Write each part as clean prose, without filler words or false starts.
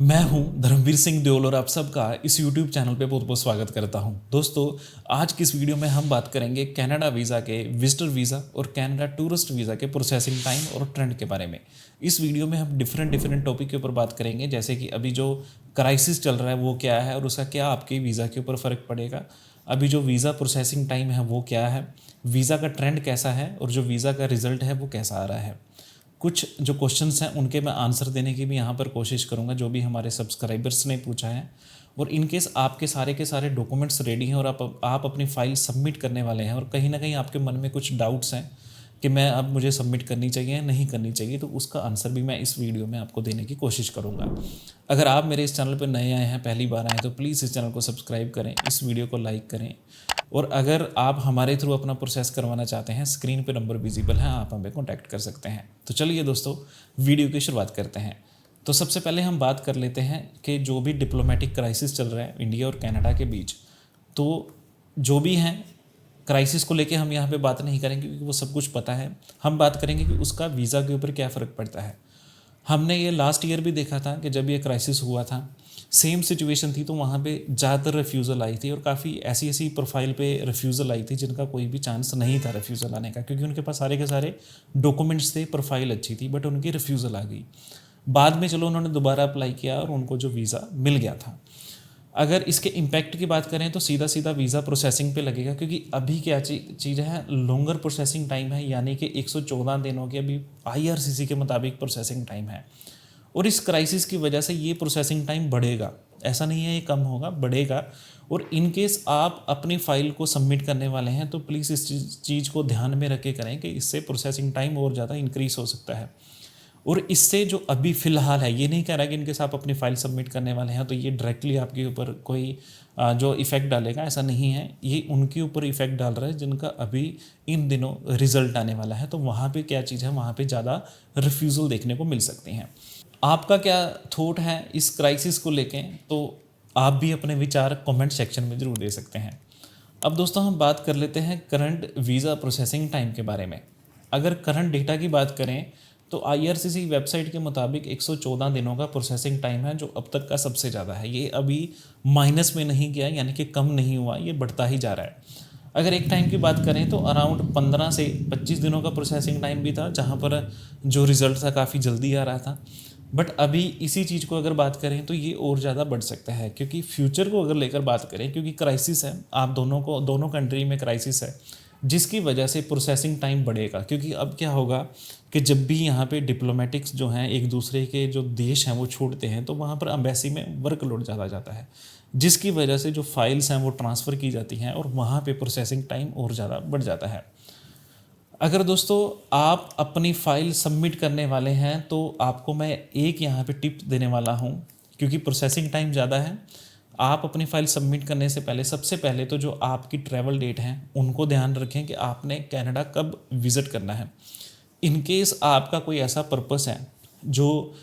मैं हूं धर्मवीर सिंह देओल और आप सबका इस YouTube चैनल पे बहुत बहुत स्वागत करता हूं। दोस्तों, आज की इस वीडियो में हम बात करेंगे कनाडा वीज़ा के विजिटर वीज़ा और कनाडा टूरिस्ट वीज़ा के प्रोसेसिंग टाइम और ट्रेंड के बारे में। इस वीडियो में हम डिफरेंट टॉपिक के ऊपर बात करेंगे, जैसे कि अभी जो क्राइसिस चल रहा है वो क्या है और उसका क्या आपके वीज़ा के ऊपर फ़र्क पड़ेगा। अभी जो वीज़ा प्रोसेसिंग टाइम है वो क्या है, वीज़ा का ट्रेंड कैसा है और जो वीज़ा का रिज़ल्ट है वो कैसा आ रहा है। कुछ जो क्वेश्चंस हैं उनके मैं आंसर देने की भी यहाँ पर कोशिश करूँगा, जो भी हमारे सब्सक्राइबर्स ने पूछा है। और इन केस आपके सारे के सारे डॉक्यूमेंट्स रेडी हैं और आप अपनी फ़ाइल सबमिट करने वाले हैं और कहीं ना कहीं आपके मन में कुछ डाउट्स हैं कि मैं अब मुझे सबमिट करनी चाहिए या नहीं करनी चाहिए, तो उसका आंसर भी मैं इस वीडियो में आपको देने की कोशिश करूँगा। अगर आप मेरे इस चैनल पर नए आए हैं, पहली बार आए, तो प्लीज़ इस चैनल को सब्सक्राइब करें, इस वीडियो को लाइक करें। और अगर आप हमारे थ्रू अपना प्रोसेस करवाना चाहते हैं, स्क्रीन पे नंबर विजिबल है, आप हमें कॉन्टैक्ट कर सकते हैं। तो चलिए दोस्तों, वीडियो की शुरुआत करते हैं। तो सबसे पहले हम बात कर लेते हैं कि जो भी डिप्लोमेटिक क्राइसिस चल रहा है इंडिया और कनाडा के बीच, तो जो भी हैं क्राइसिस को लेके हम यहाँ पे बात नहीं करेंगे क्योंकि वो सब कुछ पता है। हम बात करेंगे कि उसका वीज़ा के ऊपर क्या फ़र्क पड़ता है। हमने ये लास्ट ईयर भी देखा था कि जब ये क्राइसिस हुआ था, सेम सिचुएशन थी, तो वहाँ पे ज़्यादातर रिफ्यूज़ल आई थी और काफ़ी ऐसी ऐसी प्रोफाइल पे रिफ्यूज़ल आई थी जिनका कोई भी चांस नहीं था रिफ्यूज़ल आने का, क्योंकि उनके पास सारे के सारे डॉक्यूमेंट्स थे, प्रोफाइल अच्छी थी, बट उनकी रिफ्यूज़ल आ गई। बाद में चलो उन्होंने दोबारा अप्लाई किया और उनको जो वीज़ा मिल गया था। अगर इसके इम्पैक्ट की बात करें तो सीधा सीधा वीज़ा प्रोसेसिंग पे लगेगा, क्योंकि अभी क्या चीज़ है, लॉन्गर प्रोसेसिंग टाइम है, यानी कि 114 दिनों की अभी IRCC के मुताबिक प्रोसेसिंग टाइम है। और इस क्राइसिस की वजह से ये प्रोसेसिंग टाइम बढ़ेगा, ऐसा नहीं है ये कम होगा, बढ़ेगा। और इन केस आप अपनी फ़ाइल को सबमिट करने वाले हैं तो प्लीज़ इस चीज़ को ध्यान में रख के करें कि इससे प्रोसेसिंग टाइम और ज़्यादा इंक्रीज़ हो सकता है। और इससे जो अभी फ़िलहाल है, ये नहीं कह रहा कि इनकेस आप अपनी फ़ाइल सबमिट करने वाले हैं तो ये डायरेक्टली आपके ऊपर कोई जो इफ़ेक्ट डालेगा, ऐसा नहीं है। ये उनके ऊपर इफ़ेक्ट डाल रहा है जिनका अभी इन दिनों रिज़ल्ट आने वाला है, तो वहाँ पे क्या चीज़ है, वहाँ पे ज़्यादा रिफ्यूज़ल देखने को मिल सकती हैं। आपका क्या थॉट है इस क्राइसिस को लेके, तो आप भी अपने विचार कमेंट सेक्शन में ज़रूर दे सकते हैं। अब दोस्तों, हम बात कर लेते हैं करंट वीज़ा प्रोसेसिंग टाइम के बारे में। अगर करंट डेटा की बात करें तो IRCC वेबसाइट के मुताबिक 114 दिनों का प्रोसेसिंग टाइम है, जो अब तक का सबसे ज़्यादा है। ये अभी माइनस में नहीं गया, यानी कि कम नहीं हुआ, ये बढ़ता ही जा रहा है। अगर एक टाइम की बात करें तो अराउंड 15 से 25 दिनों का प्रोसेसिंग टाइम भी था, जहाँ पर जो रिज़ल्ट था काफ़ी जल्दी आ रहा था। बट अभी इसी चीज़ को अगर बात करें तो ये और ज़्यादा बढ़ सकता है, क्योंकि फ्यूचर को अगर लेकर बात करें, क्योंकि क्राइसिस है, आप दोनों कंट्री में क्राइसिस है, जिसकी वजह से प्रोसेसिंग टाइम बढ़ेगा। क्योंकि अब क्या होगा कि जब भी यहाँ पे डिप्लोमेटिक्स जो हैं एक दूसरे के जो देश हैं वो छोड़ते हैं, तो वहाँ पर अम्बेसी में वर्कलोड ज़्यादा जाता है, जिसकी वजह से जो फाइल्स हैं वो ट्रांसफ़र की जाती हैं और वहाँ पे प्रोसेसिंग टाइम और ज़्यादा बढ़ जाता है। अगर दोस्तों आप अपनी फ़ाइल सबमिट करने वाले हैं तो आपको मैं एक यहाँ पे टिप देने वाला हूँ, क्योंकि प्रोसेसिंग टाइम ज़्यादा है। आप अपनी फ़ाइल सबमिट करने से पहले सबसे पहले तो जो आपकी ट्रैवल डेट हैं उनको ध्यान रखें कि आपने कनाडा कब विज़िट करना है। इन केस आपका कोई ऐसा पर्पस है जो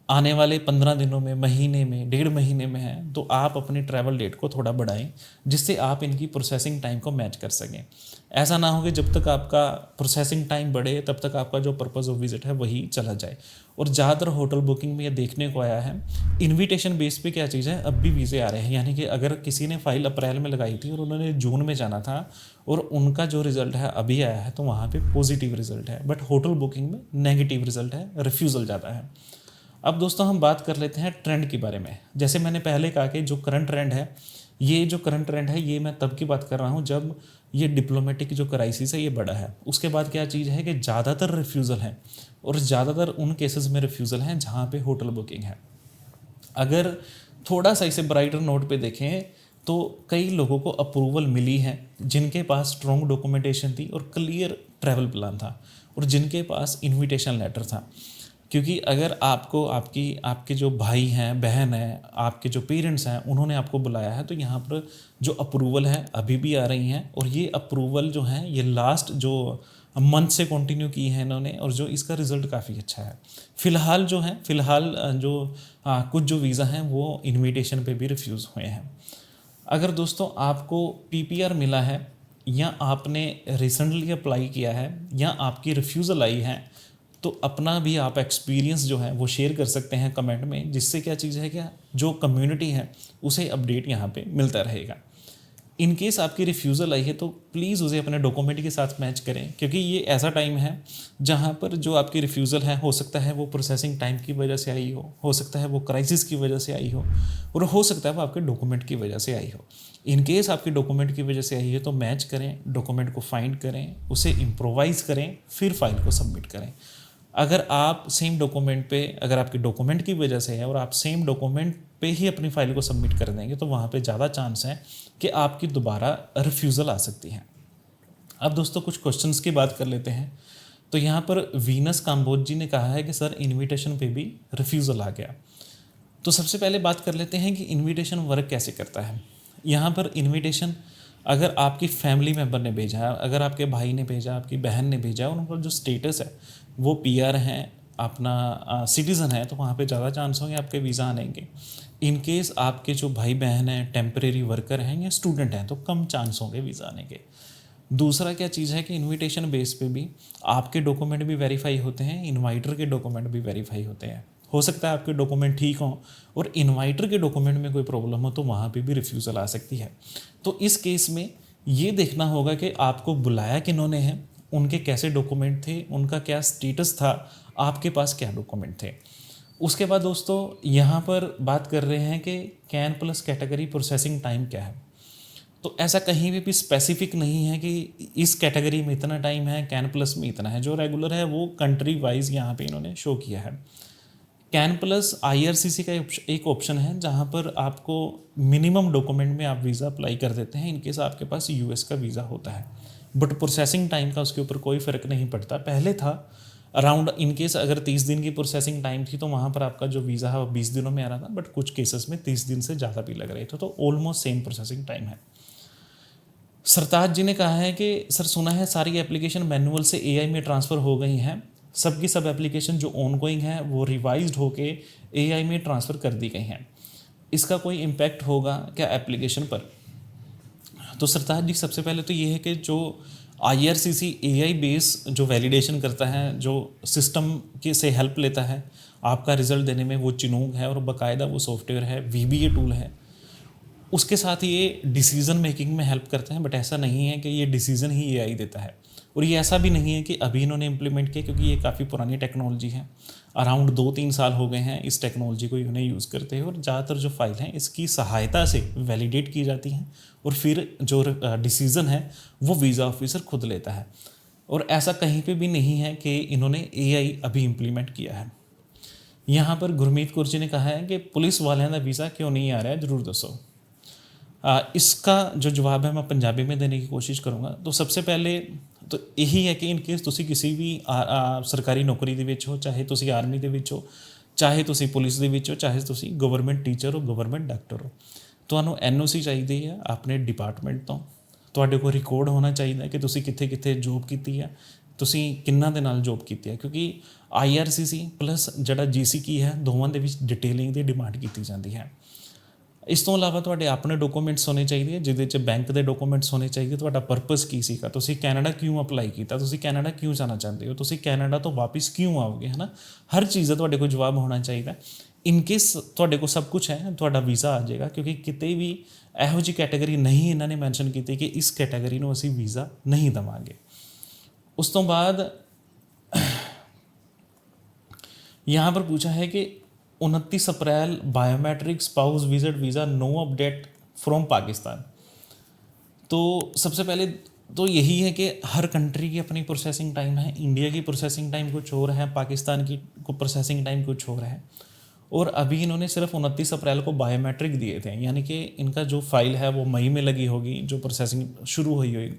आने वाले 15 दिनों में, महीने में, 1.5 महीने में है, तो आप अपनी ट्रैवल डेट को थोड़ा बढ़ाएं, जिससे आप इनकी प्रोसेसिंग टाइम को मैच कर सकें। ऐसा ना हो कि जब तक आपका प्रोसेसिंग टाइम बढ़े तब तक आपका जो पर्पस ऑफ विजिट है वही चला जाए। और ज़्यादातर होटल बुकिंग में ये देखने को आया है, इन्विटेशन बेस पे क्या चीज़ है, अब भी वीज़े आ रहे हैं। यानी कि अगर किसी ने फ़ाइल अप्रैल में लगाई थी और उन्होंने जून में जाना था और उनका जो रिज़ल्ट है अभी आया है, तो वहाँ पे पॉजिटिव रिज़ल्ट है, बट होटल बुकिंग में नेगेटिव रिज़ल्ट है, रिफ्यूज़ल ज़्यादा है। अब दोस्तों, हम बात कर लेते हैं ट्रेंड के बारे में। जैसे मैंने पहले कहा कि जो करंट ट्रेंड है, ये मैं तब की बात कर रहा हूँ जब ये डिप्लोमेटिक जो क्राइसिस है ये बड़ा है। उसके बाद क्या चीज़ है कि ज़्यादातर रिफ्यूज़ल है और ज़्यादातर उन केसेस में रिफ्यूज़ल हैं जहाँ पे होटल बुकिंग है। अगर थोड़ा सा इसे ब्राइटर नोट पे देखें तो कई लोगों को अप्रूवल मिली है जिनके पास स्ट्रॉन्ग डॉक्यूमेंटेशन थी और क्लियर ट्रैवल प्लान था और जिनके पास इन्विटेशन लेटर था। क्योंकि अगर आपको आपके जो भाई हैं, बहन हैं, आपके जो पेरेंट्स हैं, उन्होंने आपको बुलाया है, तो यहाँ पर जो अप्रूवल है अभी भी आ रही हैं। और ये अप्रूवल जो हैं ये लास्ट जो मंथ से कंटिन्यू की है इन्होंने, और जो इसका रिज़ल्ट काफ़ी अच्छा है। फ़िलहाल कुछ जो वीज़ा हैं वो इन्विटेशन पे भी रिफ्यूज़ हुए हैं। अगर दोस्तों आपको PPR मिला है या आपने रिसेंटली अप्लाई किया है या आपकी रिफ्यूज़ल आई है, तो अपना भी आप एक्सपीरियंस जो है वो शेयर कर सकते हैं कमेंट में, जिससे क्या चीज़ है, क्या जो कम्युनिटी है उसे अपडेट यहाँ पे मिलता रहेगा। इन केस आपकी रिफ्यूज़ल आई है तो प्लीज़ उसे अपने डॉक्यूमेंट के साथ मैच करें, क्योंकि ये ऐसा टाइम है जहाँ पर जो आपकी रिफ्यूज़ल है हो सकता है वो प्रोसेसिंग टाइम की वजह से आई हो सकता है वो क्राइसिस की वजह से आई हो, और हो सकता है वो आपके डॉक्यूमेंट की वजह से आई हो। इन केस आपके डॉक्यूमेंट की वजह से आई है तो मैच करें, डॉक्यूमेंट को फाइंड करें, उसे इम्प्रोवाइज़ करें, फिर फाइल को सबमिट करें। अगर आप सेम डॉक्यूमेंट पे, अगर आपके डॉक्यूमेंट की वजह से है और आप सेम डॉक्यूमेंट पे ही अपनी फाइल को सबमिट कर देंगे तो वहाँ पे ज़्यादा चांस है कि आपकी दोबारा रिफ्यूज़ल आ सकती है। अब दोस्तों कुछ क्वेश्चंस की बात कर लेते हैं। तो यहाँ पर वीनस काम्बोज जी ने कहा है कि सर इनविटेशन पे भी रिफ्यूज़ल आ गया। तो सबसे पहले बात कर लेते हैं कि इनविटेशन वर्क कैसे करता है। यहाँ पर इनविटेशन अगर आपकी फैमिली मेम्बर ने भेजा है, अगर आपके भाई ने भेजा, आपकी बहन ने भेजा और उनका जो स्टेटस है वो पीआर हैं, अपना सिटीज़न है, तो वहाँ पे ज़्यादा चांस होंगे आपके वीज़ा आने के। इन केस आपके जो भाई बहन हैं टेम्परेरी वर्कर हैं या स्टूडेंट हैं तो कम चांस होंगे वीज़ा आने के। दूसरा क्या चीज़ है कि इनविटेशन बेस पे भी आपके डॉक्यूमेंट भी वेरीफाई होते हैं, इनवाइटर के डॉक्यूमेंट भी वेरीफाई होते हैं। हो सकता है आपके डॉक्यूमेंट ठीक हों और इनवाइटर के डॉक्यूमेंट में कोई प्रॉब्लम हो तो वहाँ पे भी रिफ्यूज़ल आ सकती है। तो इस केस में ये देखना होगा कि आपको बुलाया किन्होंने है, उनके कैसे डॉक्यूमेंट थे, उनका क्या स्टेटस था, आपके पास क्या डॉक्यूमेंट थे। उसके बाद दोस्तों यहाँ पर बात कर रहे हैं कि can plus category processing time क्या है। तो ऐसा कहीं भी स्पेसिफिक नहीं है कि इस कैटेगरी में इतना टाइम है, कैन प्लस में इतना है। जो रेगुलर है वो कंट्री वाइज यहाँ पे इन्होंने शो किया है। कैन प्लस आईआरसीसी का एक ऑप्शन है जहाँ पर आपको मिनिमम डॉक्यूमेंट में आप वीज़ा अप्लाई कर देते हैं इनकेस आपके पास यूएस का वीज़ा होता है, बट प्रोसेसिंग टाइम का उसके ऊपर कोई फ़र्क नहीं पड़ता। पहले था अराउंड, इनकेस अगर 30 दिन की प्रोसेसिंग टाइम थी तो वहाँ पर आपका जो वीज़ा है वो 20 दिनों में आ रहा था, बट कुछ केसेस में 30 दिन से ज़्यादा भी लग रहे थे, तो ऑलमोस्ट सेम प्रोसेसिंग टाइम है। सरताज जी ने कहा है कि सर सुना है सारी एप्लीकेशन मैनुअल से एआई में ट्रांसफ़र हो गई हैं, सबकी सब एप्लीकेशन जो ऑनगोइंग है वो रिवाइज्ड होके एआई में ट्रांसफ़र कर दी गई हैं, इसका कोई इम्पैक्ट होगा क्या एप्लीकेशन पर। तो सरताज जी सबसे पहले तो ये है कि जो आईआरसीसी एआई बेस जो वैलिडेशन करता है, जो सिस्टम के से हेल्प लेता है आपका रिजल्ट देने में, वो चिनूक है और बाकायदा वो सॉफ्टवेयर है, वीबीए टूल है। उसके साथ ये डिसीज़न मेकिंग में हेल्प करते हैं, बट ऐसा नहीं है कि ये डिसीज़न ही एआई देता है। और ये ऐसा भी नहीं है कि अभी इन्होंने इम्प्लीमेंट किया, क्योंकि ये काफ़ी पुरानी टेक्नोलॉजी है। अराउंड 2-3 साल हो गए हैं इस टेक्नोलॉजी को इन्हें यूज़ करते हैं, और ज़्यादातर जो फाइल हैं इसकी सहायता से वैलिडेट की जाती हैं और फिर जो डिसीज़न है वो वीज़ा ऑफिसर खुद लेता है। और ऐसा कहीं पे भी नहीं है कि इन्होंने एआई अभी इम्प्लीमेंट किया है। यहाँ पर गुरमीत कौर जी ने कहा है कि पुलिस वालियां दा वीज़ा क्यों नहीं आ रहा है, ज़रूर दसो। इसका जो जवाब है मैं पंजाबी में देने की कोशिश करूँगा। तो सबसे पहले तो यही है कि इनकेस तुसी किसी भी सरकारी नौकरी ਦੇ ਵਿੱਚ ਹੋ, ਚਾਹੇ ਤੁਸੀਂ ਆਰਮੀ ਦੇ ਵਿੱਚ ਹੋ, ਚਾਹੇ ਤੁਸੀਂ ਪੁਲਿਸ ਦੇ ਵਿੱਚ ਹੋ, ਚਾਹੇ ਤੁਸੀਂ ਗਵਰਨਮੈਂਟ ਟੀਚਰ ਹੋ, ਗਵਰਨਮੈਂਟ ਡਾਕਟਰ ਹੋ, ਤੁਹਾਨੂੰ ਐਨਓਸੀ ਚਾਹੀਦੀ ਹੈ ਆਪਣੇ ਡਿਪਾਰਟਮੈਂਟ ਤੋਂ। ਤੁਹਾਡੇ ਕੋਲ ਰਿਕਾਰਡ ਹੋਣਾ ਚਾਹੀਦਾ ਕਿ ਤੁਸੀਂ ਕਿੱਥੇ ਕਿੱਥੇ ਜੋਬ ਕੀਤੀ ਹੈ, ਤੁਸੀਂ ਕਿੰਨਾਂ ਦੇ ਨਾਲ ਜੋਬ ਕੀਤੀ ਹੈ, ਕਿਉਂਕਿ ਆਈਆਰਸੀਸੀ ਪਲਸ ਜਿਹੜਾ ਜੀਸੀਕੀ ਹੈ ਦੋਵਾਂ ਦੇ ਵਿੱਚ ਡਿਟੇਲਿੰਗ ਦੀ ਡਿਮਾਂਡ ਕੀਤੀ ਜਾਂਦੀ ਹੈ। ਇਸ ਤੋਂ ਇਲਾਵਾ ਤੁਹਾਡੇ ਆਪਣੇ ਡਾਕੂਮੈਂਟਸ ਹੋਣੇ ਚਾਹੀਦੇ, ਜਿਹਦੇ 'ਚ ਬੈਂਕ ਦੇ ਡਾਕੂਮੈਂਟਸ ਹੋਣੇ ਚਾਹੀਦੇ, ਤੁਹਾਡਾ ਪਰਪਸ ਕੀ ਸੀਗਾ, ਤੁਸੀਂ ਕੈਨੇਡਾ ਕਿਉਂ ਅਪਲਾਈ ਕੀਤਾ, ਤੁਸੀਂ ਕੈਨੇਡਾ ਕਿਉਂ ਜਾਣਾ ਚਾਹੁੰਦੇ ਹੋ, ਤੁਸੀਂ ਕੈਨੇਡਾ ਤੋਂ ਵਾਪਸ ਕਿਉਂ ਆਓਗੇ, ਹੈ ਨਾ। ਹਰ ਚੀਜ਼ ਦਾ ਤੁਹਾਡੇ ਕੋਲ ਜਵਾਬ ਹੋਣਾ ਚਾਹੀਦਾ। ਇਨ ਕੇਸ ਤੁਹਾਡੇ ਕੋਲ ਸਭ ਕੁਝ ਹੈ ਤੁਹਾਡਾ ਵੀਜ਼ਾ ਆ ਜਾਏਗਾ, ਕਿਉਂਕਿ ਕਿਤੇ ਵੀ ਇਹੋ ਜਿਹੀ ਕੈਟਾਗਰੀ ਨਹੀਂ ਇਹਨਾਂ ਨੇ ਮੈਂਸ਼ਨ ਕੀਤੀ ਕਿ ਇਸ ਕੈਟਾਗਰੀ ਨੂੰ ਅਸੀਂ ਵੀਜ਼ਾ ਨਹੀਂ ਦੇਵਾਂਗੇ। ਉਸ ਤੋਂ ਬਾਅਦ यहाँ पर पूछा है कि 29 April biometric spouse visit visa no update from Pakistan. तो सबसे पहले तो यही है कि हर कंट्री की अपनी प्रोसेसिंग टाइम है। इंडिया की प्रोसेसिंग टाइम कुछ और है, पाकिस्तान की प्रोसेसिंग टाइम कुछ और है। और अभी इन्होंने सिर्फ 29 अप्रैल को बायोमेट्रिक दिए थे, यानी कि इनका जो फाइल है वो मई में लगी होगी, जो प्रोसेसिंग शुरू हुई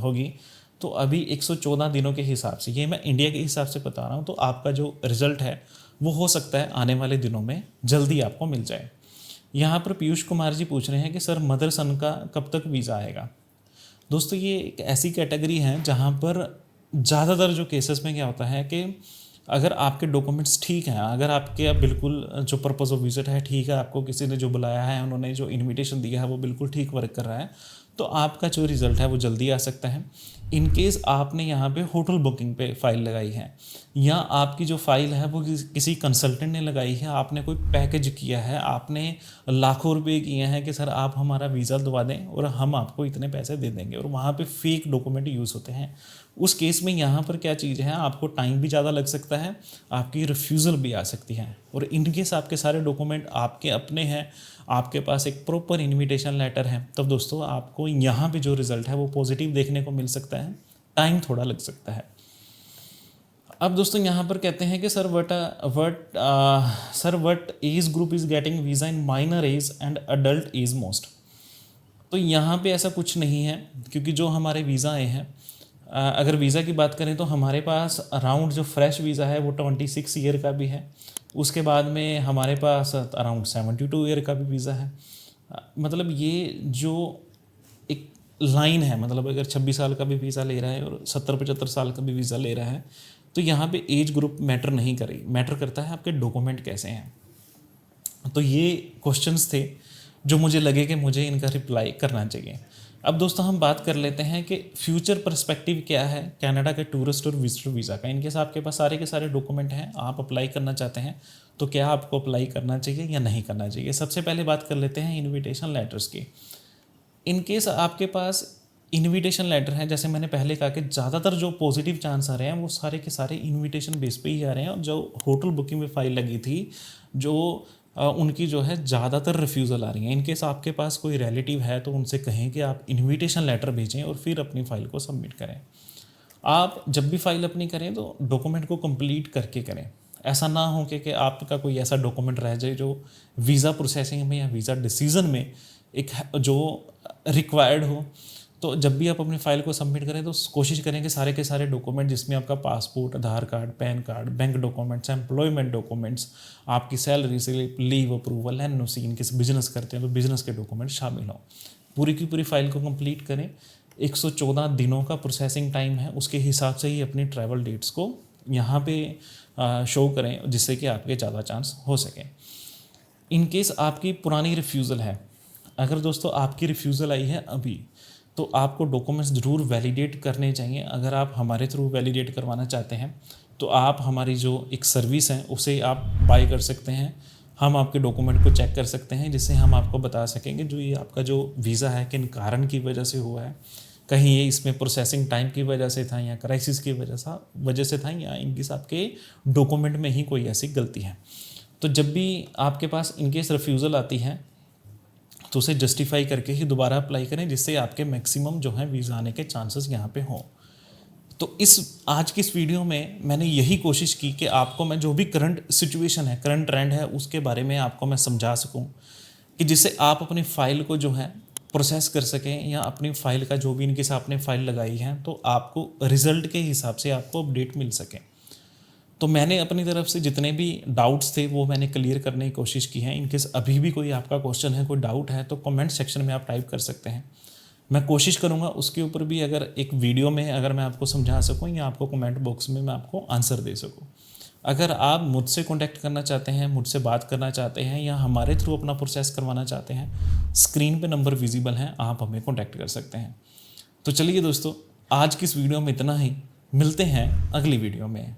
होगी। तो अभी 114 दिनों के हिसाब से, ये मैं इंडिया के हिसाब से बता रहा हूँ, तो आपका जो रिज़ल्ट है वो हो सकता है आने वाले दिनों में जल्दी आपको मिल जाए। यहाँ पर पीयूष कुमार जी पूछ रहे हैं कि सर मदर सन का कब तक वीज़ा आएगा। दोस्तों ये एक ऐसी कैटेगरी है जहाँ पर ज़्यादातर जो केसेस में क्या होता है कि अगर आपके डॉक्यूमेंट्स ठीक हैं, अगर आपके बिल्कुल जो पर्पस ऑफ विजिट है ठीक है, आपको किसी ने जो बुलाया है, उन्होंने जो इन्विटेशन दिया है वो बिल्कुल ठीक वर्क कर रहा है, तो आपका जो रिज़ल्ट है वो जल्दी आ सकता है। इन केस आपने यहाँ पे होटल बुकिंग पे फ़ाइल लगाई है या आपकी जो फ़ाइल है वो किसी कंसल्टेंट ने लगाई है, आपने कोई पैकेज किया है, आपने लाखों रुपए किए हैं कि सर आप हमारा वीज़ा दवा दें और हम आपको इतने पैसे दे देंगे, और वहाँ पे फेक डॉक्यूमेंट यूज़ होते हैं, उस केस में यहाँ पर क्या चीज़ है, आपको टाइम भी ज़्यादा लग सकता है, आपकी रिफ्यूज़ल भी आ सकती है। और इन केस आपके सारे डॉक्यूमेंट आपके अपने हैं, आपके पास एक प्रॉपर इन्विटेशन लेटर है, तब दोस्तों आपको यहाँ पे जो रिज़ल्ट है वो पॉजिटिव देखने को मिल सकता है, टाइम थोड़ा लग सकता है। अब दोस्तों यहाँ पर कहते हैं कि sir what age group is getting visa in minor age and adult age most. तो यहाँ पे ऐसा कुछ नहीं है, क्योंकि जो हमारे वीज़ा आए हैं, अगर वीज़ा की बात करें तो हमारे पास अराउंड जो फ्रेश वीज़ा है वो 26 ईयर का भी है, उसके बाद में हमारे पास अराउंड 72 ईयर का भी वीज़ा है। मतलब ये जो एक लाइन है, मतलब अगर 26 साल का भी वीज़ा ले रहा है और 70-75 साल का भी वीज़ा ले रहा है, तो यहाँ पे एज ग्रुप मैटर नहीं करेगी, मैटर करता है आपके डॉक्यूमेंट कैसे हैं। तो ये क्वेश्चंस थे जो मुझे लगे कि मुझे इनका रिप्लाई करना चाहिए। अब दोस्तों हम बात कर लेते हैं कि फ्यूचर पर्सपेक्टिव क्या है कनाडा के टूरिस्ट और विजिटर वीज़ा का। इनकेस आपके पास सारे के सारे डॉक्यूमेंट हैं, आप अप्लाई करना चाहते हैं, तो क्या आपको अप्लाई करना चाहिए या नहीं करना चाहिए। सबसे पहले बात कर लेते हैं इन्विटेशन लेटर्स की। इनकेस आपके पास इन्विटेशन लेटर है, जैसे मैंने पहले कहा कि ज़्यादातर जो पॉजिटिव चांस आ रहे हैं वो सारे के सारे इन्विटेशन बेस पे ही आ रहे हैं। और जो होटल बुकिंग में फ़ाइल लगी थी, जो उनकी जो है ज़्यादातर रिफ्यूज़ल आ रही हैं। इनकेस आपके पास कोई रिलेटिव है तो उनसे कहें कि आप इन्विटेशन लेटर भेजें और फिर अपनी फ़ाइल को सबमिट करें। आप जब भी फाइल अपनी करें तो डॉक्यूमेंट को कंप्लीट करके करें। ऐसा ना हो कि आपका कोई ऐसा डॉक्यूमेंट रह जाए जो वीज़ा प्रोसेसिंग में या वीज़ा डिसीज़न में एक जो रिक्वायर्ड हो। तो जब भी आप अपनी फ़ाइल को सबमिट करें तो कोशिश करें कि सारे के सारे डॉक्यूमेंट, जिसमें आपका passport, Aadhaar card, PAN card, bank documents, employment documents, आपकी salary slip, leave approval, NOC, in case business करते हैं तो बिजनेस के डॉक्यूमेंट शामिल हों। पूरी की पूरी फाइल को कंप्लीट करें। 114 दिनों का प्रोसेसिंग टाइम है, उसके हिसाब से ही अपनी ट्रैवल डेट्स को यहाँ पे शो करें, जिससे कि आपके ज़्यादा चांस हो सके। इन केस आपकी पुरानी रिफ्यूज़ल है, अगर दोस्तों आपकी रिफ्यूज़ल आई है अभी, तो आपको डॉक्यूमेंट्स ज़रूर वैलिडेट करने चाहिए। अगर आप हमारे थ्रू वैलिडेट करवाना चाहते हैं तो आप हमारी जो एक सर्विस है उसे आप बाय कर सकते हैं। हम आपके डॉक्यूमेंट को चेक कर सकते हैं, जिससे हम आपको बता सकेंगे जो ये आपका जो वीज़ा है किन कारण की वजह से हुआ है। कहीं ये इसमें प्रोसेसिंग टाइम की वजह से था, या क्राइसिस की वजह से था, या इनकेस आपके डॉक्यूमेंट में ही कोई ऐसी गलती है। तो जब भी आपके पास इनकेस रिफ्यूज़ल आती है तो उसे जस्टिफाई करके ही दोबारा अप्लाई करें, जिससे आपके मैक्सिमम जो है वीज़ा आने के चांसेस यहाँ पे हों। तो आज की इस वीडियो में मैंने यही कोशिश की कि आपको मैं जो भी करंट सिचुएशन है, करंट ट्रेंड है, उसके बारे में आपको मैं समझा सकूं, कि जिससे आप अपनी फ़ाइल को जो है प्रोसेस कर सकें, या अपनी फ़ाइल का जो भी इनकेस आपने फ़ाइल लगाई है तो आपको रिज़ल्ट के हिसाब से आपको अपडेट मिल सके। तो मैंने अपनी तरफ से जितने भी डाउट्स थे वो मैंने क्लियर करने की कोशिश की है। इनकेस अभी भी कोई आपका क्वेश्चन है, कोई डाउट है, तो कमेंट सेक्शन में आप टाइप कर सकते हैं। मैं कोशिश करूंगा उसके ऊपर भी अगर एक वीडियो में अगर मैं आपको समझा सकूं, या आपको कमेंट बॉक्स में मैं आपको आंसर दे सकूं। अगर आप मुझसे कॉन्टैक्ट करना चाहते हैं, मुझसे बात करना चाहते हैं, या हमारे थ्रू अपना प्रोसेस करवाना चाहते हैं, स्क्रीन पे नंबर विजिबल हैं, आप हमें कॉन्टैक्ट कर सकते हैं। तो चलिए दोस्तों, आज की इस वीडियो में इतना ही। मिलते हैं अगली वीडियो में।